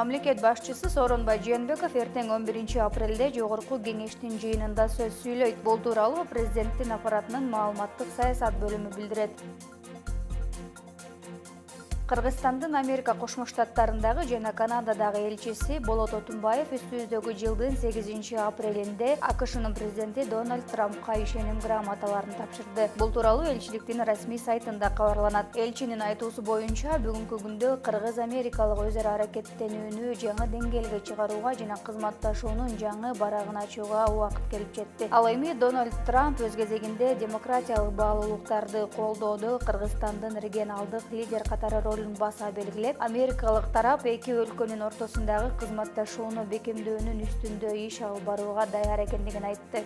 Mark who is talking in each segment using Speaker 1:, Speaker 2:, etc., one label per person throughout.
Speaker 1: Мамлекет башчысы Сооронбай Жээнбеков эртең 11 апрелде Жогорку кеңештин жыйынында сөз сүйлөйт. Бул тууралуу президенттин аппаратынын маалыматтык саясат бөлүмү билдирет. Кыргызстандын Америка Кошмо Штаттарындагы жана Канададагы элчиси Болот Отунбаев үстүбүздөгү жылдын 8 апрелинде АКШнын президенти Дональд Трампка ишеним грамоталарын тапшырды. Бул тууралуу элчиликтин расмий сайтында кабарланат. Элчинин айтуусу боюнча, бүгүнкү күндө кыргыз-америкалык өз ара аракеттенүүнү жаңы деңгээлге чыгарууга жана кызматташуунун жаңы барагын ачууга убакыт келип жетти. Ал эми Дональд Трамп өз кезегинде демократиялык баалуулуктарды колдоодо Кыргызстандын регионалдык лидер катары баса белгилеп, америкалык тарап эки өлкөнүн ортосундагы кызматташууну бекемдөөнүн үстүндө иш алып барууга даяр экендигин айтты.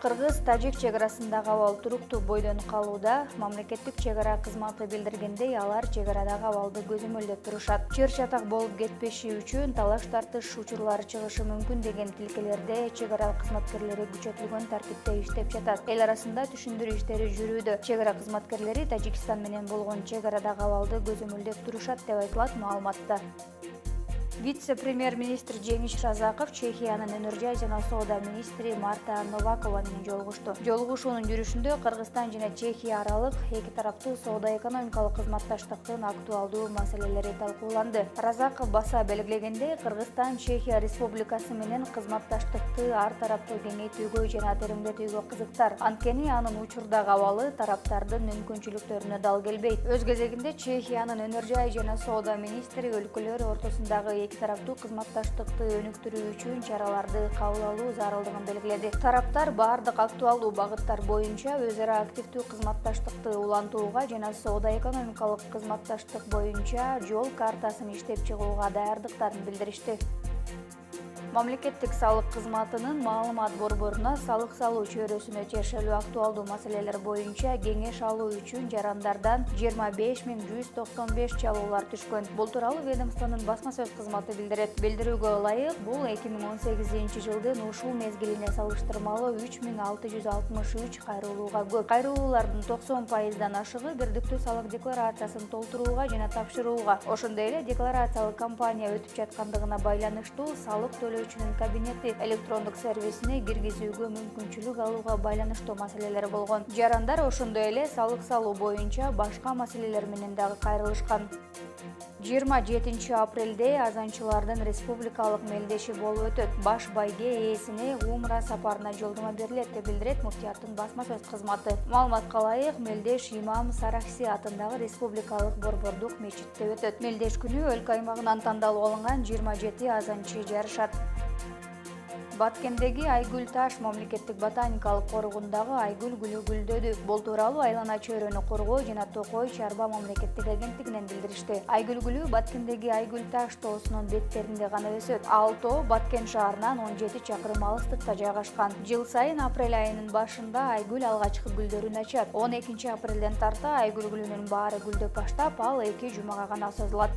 Speaker 1: Кыргыз-тажик чегарасындагы абал туруктуу бойдон калууда. Мамлекеттик чегара кызматы билдиргендей, алар чегарадагы абалды көзөмөлдөп турушат. Чыр-чатак болуп кетпеши үчүн талаш тартыш учурлары чыгышы мүмкүн деген тилкелерде чегара кызматкерлери күчөтүлгөн тартипте иштеп жатат. Эл арасында түшүндүрүү иштери жүрүүдө. Чегара кызматкерлери Тажикстан менен болгон чегарадагы абалды көзөмөлдөп турушат деп айтылат маалыматта. Вице-премьер-министр Жеңиш Разаков Чехиянын энергия жана соода министри Марта Новакова менен жолугушту. Жолугушуунун жүрүшүндө Кыргызстан жана Чехия аралык эки тараптуу соода-экономикалык кызматташтыктын актуалдуу маселелери талкууланды. Разаков баса белгилегендей, Кыргызстан Чехия Республикасы менен кызматташтыкты ар тараптуу кеңейтүүгө жана тереңдетүүгө кызыктар. Анткени анын учурдагы абалы тараптардын мүмкүнчүлүктөрүнө дал келбейт. Өз кезегинде Чехиянын энергия жана соода министри өлкөлөр ортосундагы эки тараптуу кызматташтыкты өнүктүрүү үчүн чараларды кабыл алуу зарылдыгын белгиледи. Тараптар бардык актуалдуу багыттар боюнча өз ара активдүү кызматташтыкты улантууга жана соода-экономикалык кызматташтык боюнча жол картасын иштеп чыгууга даярдыктарын билдиришти. Мамлекеттик салык кызматынын маалымат борборуна салык салуу чөйрөсүнө тиешелүү актуалдуу маселелер боюнча кеңеш алуу үчүн жарандардан 25195 чалуулар түшкөн. Бул тууралуу ведомствонун басма сөз кызматы билдирет. Билдирүүгө ылайык, бул 2018 жылдын ушул мезгилине салыштырмалуу 3663 кайрылууга көп. Кайрылуулардын 90%дан ашыгы бирдиктүү салык декларациясын толтурууга жана тапшырууга, ошондой эле декларациялык кампания өтүп жаткандыгына байланыштуу салык төлөөчүнүн кабинети электрондук сервисине киргизүүгө мүмкүнчүлүк алууга байланыштуу маселелер болгон. Жарандар ошондой эле салык салуу боюнча башка маселелер менен дагы кайрылышкан. 27 апрелде азанчылардын республикалык мелдеши болуп өтөт. Баш байге ээсине умра сапарына жолдомо берилет деп билдирет муфтияттын басма сөз кызматы. Маалыматка ылайык, мелдеш имам Сарахси атындагы республикалык борбордук мечитте өтөт. Мелдеш күнү өлкө аймагынан тандалып алынган 27 азанчы жарышат. Баткендеги Айгүл таш мамлекеттик ботаникалык коргундагы айгүл гүлү гүлдөдү. Бул тууралуу айлана чөйрөнү коргоо жана Токой чарба мамлекеттик агенттигинен билдиришти. Айгүл гүлү Баткендеги Айгүл таш тоосунун беттеринде гана өсөт. Ал тоо Баткен шаарынан 17 чакырым алыстыкта жайгашкан. Жыл сайын апрель айынын башында айгүл алгачкы гүлдөрүн ачат. 12 апрелден тарта айгүл гүлүнүн баары гүлдөп баштап, ал 2 жумага гана созулат.